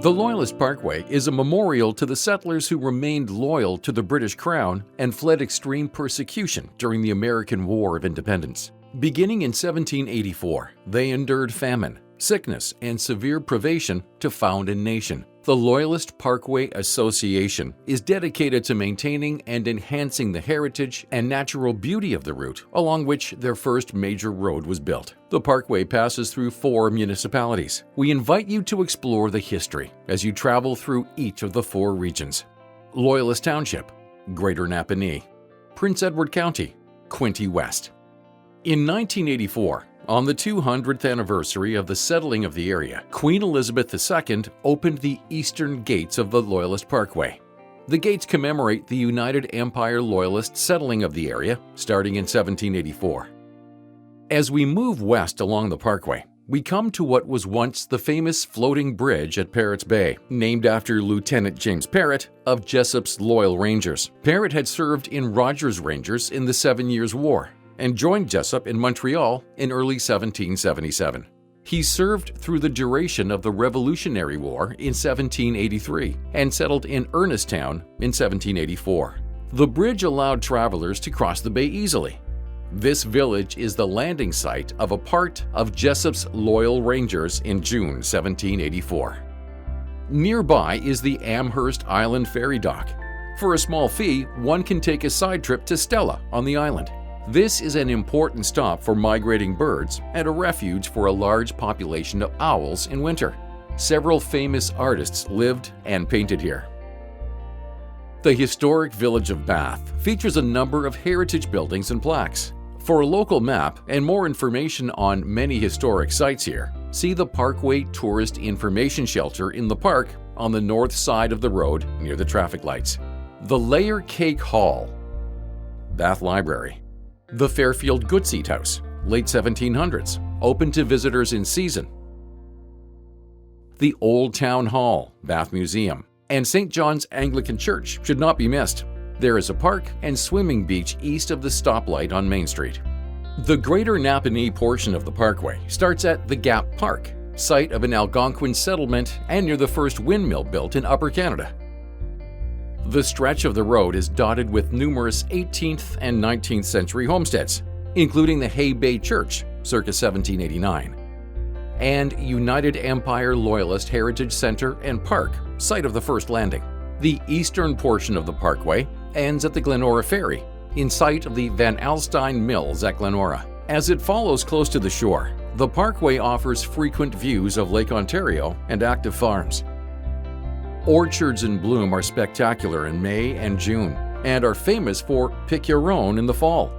The Loyalist Parkway is a memorial to the settlers who remained loyal to the British Crown and fled extreme persecution during the American War of Independence. Beginning in 1784, they endured famine, sickness, and severe privation to found a nation. The Loyalist Parkway Association is dedicated to maintaining and enhancing the heritage and natural beauty of the route along which their first major road was built. The parkway passes through 4 municipalities. We invite you to explore the history as you travel through each of the 4 regions: Loyalist Township, Greater Napanee, Prince Edward County, Quinte West. In 1984, on the 200th anniversary of the settling of the area, Queen Elizabeth II opened the eastern gates of the Loyalist Parkway. The gates commemorate the United Empire Loyalist settling of the area, starting in 1784. As we move west along the parkway, we come to what was once the famous floating bridge at Parrot's Bay, named after Lieutenant James Parrott of Jessup's Loyal Rangers. Parrott had served in Rogers Rangers in the 7 Years' War and joined Jessup in Montreal in early 1777. He served through the duration of the Revolutionary War in 1783 and settled in Ernestown in 1784. The bridge allowed travelers to cross the bay easily. This village is the landing site of a part of Jessup's Loyal Rangers in June 1784. Nearby is the Amherst Island ferry dock. For a small fee, one can take a side trip to Stella on the island. This is an important stop for migrating birds and a refuge for a large population of owls in winter. Several famous artists lived and painted here. The historic village of Bath features a number of heritage buildings and plaques. For a local map and more information on many historic sites here, see the Parkway Tourist Information Shelter in the park on the north side of the road near the traffic lights. The Layer Cake Hall, Bath Library. The Fairfield Goodseat House, late 1700s, open to visitors in season. The Old Town Hall, Bath Museum, and St. John's Anglican Church should not be missed. There is a park and swimming beach east of the stoplight on Main Street. The Greater Napanee portion of the parkway starts at the Gap Park, site of an Algonquin settlement and near the first windmill built in Upper Canada. The stretch of the road is dotted with numerous 18th and 19th century homesteads, including the Hay Bay Church, circa 1789, and United Empire Loyalist Heritage Center and Park, site of the first landing. The eastern portion of the parkway ends at the Glenora Ferry, in sight of the Van Alstyne Mills at Glenora. As it follows close to the shore, the parkway offers frequent views of Lake Ontario and active farms. Orchards in bloom are spectacular in May and June and are famous for pick your own in the fall.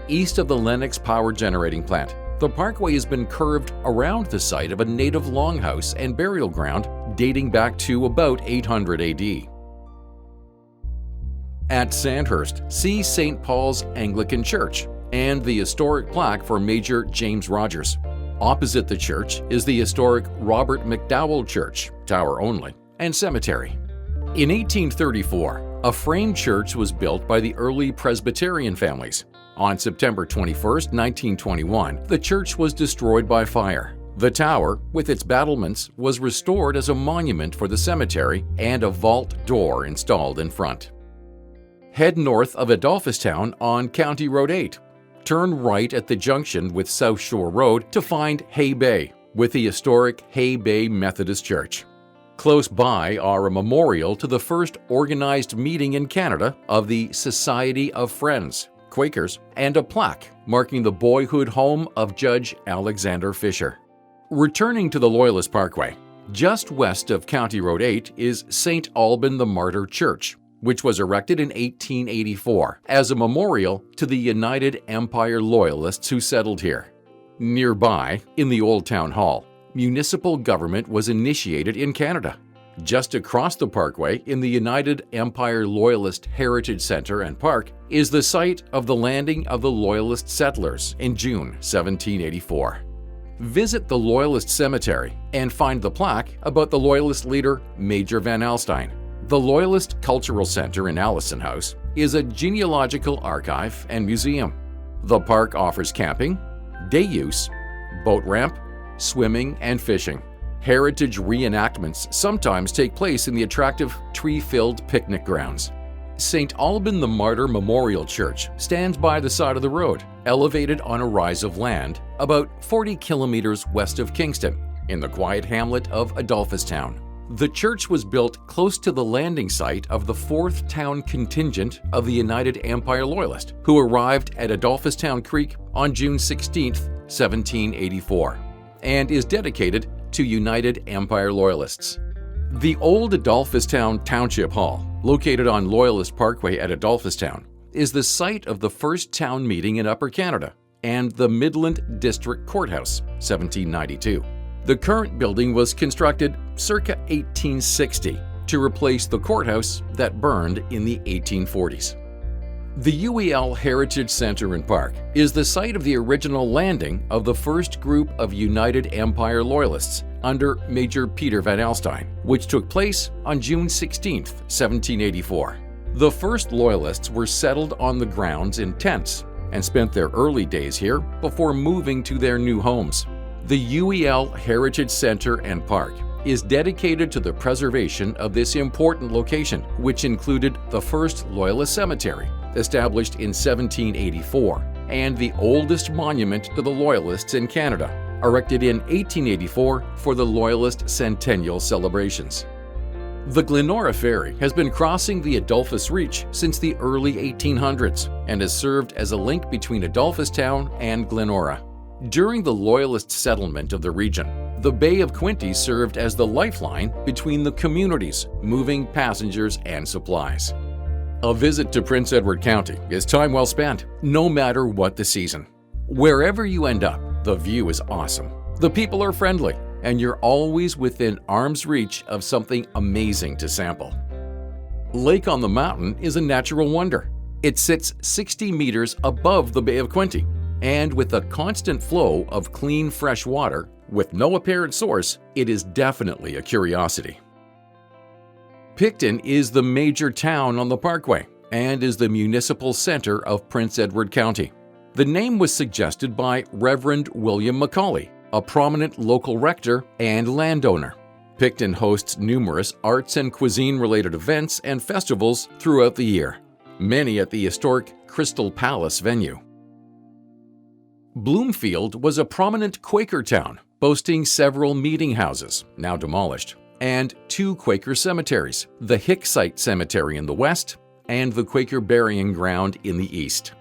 East of the Lennox Power Generating Plant, the parkway has been curved around the site of a native longhouse and burial ground dating back to about 800 AD. At Sandhurst, see St. Paul's Anglican Church and the historic plaque for Major James Rogers. Opposite the church is the historic Robert Mcdowell Church, tower only, and cemetery. In 1834, a frame church was built by the early Presbyterian families. On September 21, 1921, the church was destroyed by fire. The tower, with its battlements, was restored as a monument for the cemetery and a vault door installed in front. Head north of Adolphustown on County Road 8. Turn right at the junction with South Shore Road to find Hay Bay, with the historic Hay Bay Methodist Church. Close by are a memorial to the first organized meeting in Canada of the Society of Friends, Quakers, and a plaque marking the boyhood home of Judge Alexander Fisher. Returning to the Loyalist Parkway, just west of County Road 8 is St. Alban the Martyr Church, which was erected in 1884 as a memorial to the United Empire Loyalists who settled here. Nearby, in the Old Town Hall, municipal government was initiated in Canada. Just across the parkway, in the United Empire Loyalist Heritage Center and Park, is the site of the landing of the Loyalist settlers in June 1784. Visit the Loyalist Cemetery and find the plaque about the Loyalist leader Major Van Alstyne. The Loyalist Cultural Center in Allison House is a genealogical archive and museum. The park offers camping, day use, boat ramp, swimming, and fishing. Heritage reenactments sometimes take place in the attractive, tree-filled picnic grounds. St. Alban the Martyr Memorial Church stands by the side of the road, elevated on a rise of land, about 40 kilometers west of Kingston, in the quiet hamlet of Adolphustown. The church was built close to the landing site of the 4th Town contingent of the United Empire Loyalists, who arrived at Adolphustown Creek on June 16, 1784, and is dedicated to United Empire Loyalists. The old Adolphustown Township Hall, located on Loyalist Parkway at Adolphustown, is the site of the first town meeting in Upper Canada and the Midland District Courthouse, 1792. The current building was constructed circa 1860 to replace the courthouse that burned in the 1840s. The UEL Heritage Center and Park is the site of the original landing of the first group of United Empire Loyalists under Major Peter Van Alstyne, which took place on June 16, 1784. The first Loyalists were settled on the grounds in tents and spent their early days here before moving to their new homes. The UEL Heritage Center and Park is dedicated to the preservation of this important location, which included the first Loyalist cemetery, established in 1784, and the oldest monument to the Loyalists in Canada, erected in 1884 for the Loyalist Centennial celebrations. The Glenora Ferry has been crossing the Adolphus Reach since the early 1800s and has served as a link between Adolphustown and Glenora. During the Loyalist settlement of the region, the Bay of Quinte served as the lifeline between the communities, moving passengers and supplies. A visit to Prince Edward County is time well spent, no matter what the season. Wherever you end up, the view is awesome, the people are friendly, and you're always within arm's reach of something amazing to sample. Lake on the Mountain is a natural wonder. It sits 60 meters above the Bay of Quinte, and with a constant flow of clean, fresh water with no apparent source, it is definitely a curiosity. Picton is the major town on the Parkway and is the municipal center of Prince Edward County. The name was suggested by Reverend William Macaulay, a prominent local rector and landowner. Picton hosts numerous arts and cuisine-related events and festivals throughout the year, many at the historic Crystal Palace venue. Bloomfield was a prominent Quaker town, boasting several meeting houses, now demolished, and 2 Quaker cemeteries, the Hicksite Cemetery in the west and the Quaker Burying Ground in the east.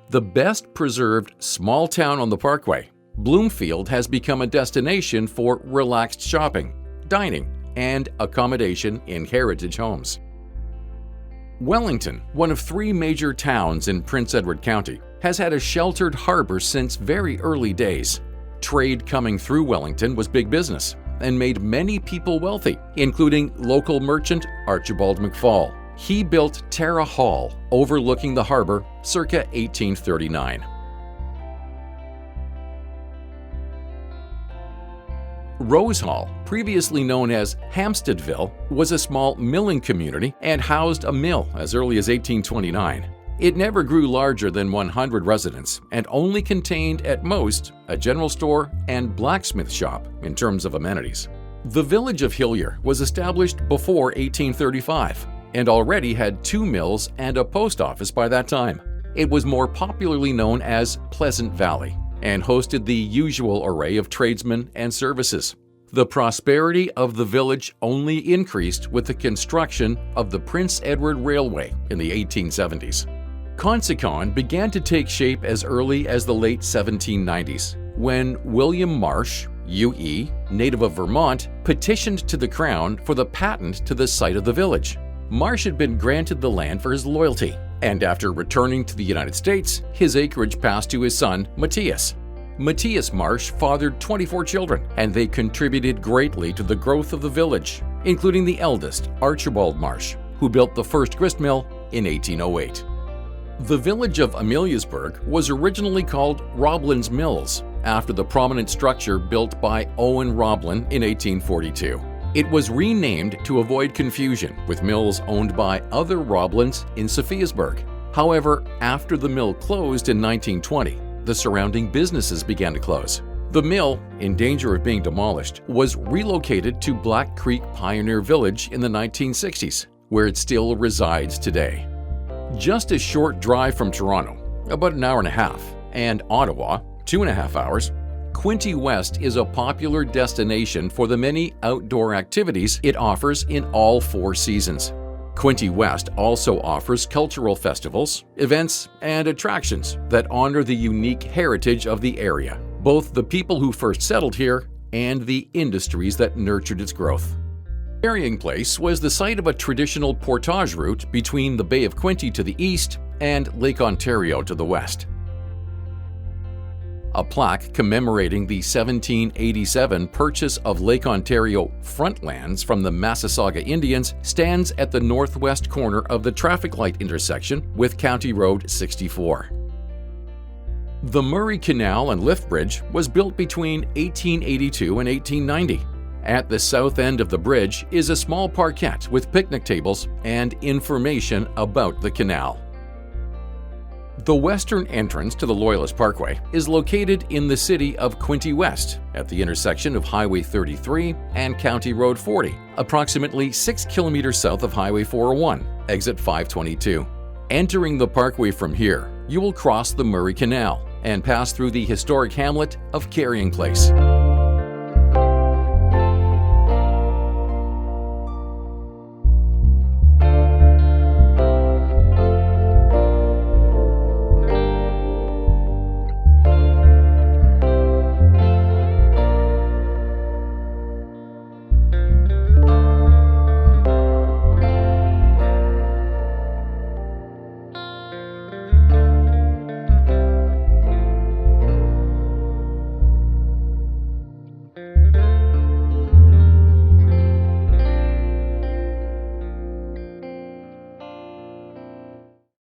The best preserved small town on the Parkway, Bloomfield has become a destination for relaxed shopping, dining, and accommodation in heritage homes. Wellington, one of 3 major towns in Prince Edward County, has had a sheltered harbor since very early days. Trade coming through Wellington was big business and made many people wealthy, including local merchant Archibald McFall. He built Tara Hall, overlooking the harbor, circa 1839. Rose Hall, previously known as Hampsteadville, was a small milling community and housed a mill as early as 1829. It never grew larger than 100 residents and only contained at most a general store and blacksmith shop in terms of amenities. The village of Hillier was established before 1835 and already had 2 mills and a post office by that time. It was more popularly known as Pleasant Valley and hosted the usual array of tradesmen and services. The prosperity of the village only increased with the construction of the Prince Edward Railway in the 1870s. Consicon began to take shape as early as the late 1790s, when William Marsh, UE, native of Vermont, petitioned to the Crown for the patent to the site of the village. Marsh had been granted the land for his loyalty, and after returning to the United States, his acreage passed to his son, Matthias. Matthias Marsh fathered 24 children, and they contributed greatly to the growth of the village, including the eldest, Archibald Marsh, who built the first grist mill in 1808. The village of Ameliasburg was originally called Roblin's Mills, after the prominent structure built by Owen Roblin in 1842. It was renamed to avoid confusion with mills owned by other Roblins in Sophiasburg. However, after the mill closed in 1920, the surrounding businesses began to close. The mill, in danger of being demolished, was relocated to Black Creek Pioneer Village in the 1960s, where it still resides today. Just a short drive from Toronto, about an hour and a half, and Ottawa, 2.5 hours, Quinte West is a popular destination for the many outdoor activities it offers in all 4 seasons. Quinte West also offers cultural festivals, events, and attractions that honor the unique heritage of the area, both the people who first settled here and the industries that nurtured its growth. Ferrying Place was the site of a traditional portage route between the Bay of Quinte to the east and Lake Ontario to the west. A plaque commemorating the 1787 purchase of Lake Ontario frontlands from the Massasauga Indians stands at the northwest corner of the traffic light intersection with County Road 64. The Murray Canal and Lift Bridge was built between 1882 and 1890. At the south end of the bridge is a small parkette with picnic tables and information about the canal. The western entrance to the Loyalist Parkway is located in the city of Quinte West at the intersection of Highway 33 and County Road 40, approximately 6 kilometers south of Highway 401, exit 522. Entering the parkway from here, you will cross the Murray Canal and pass through the historic hamlet of Ferry Place.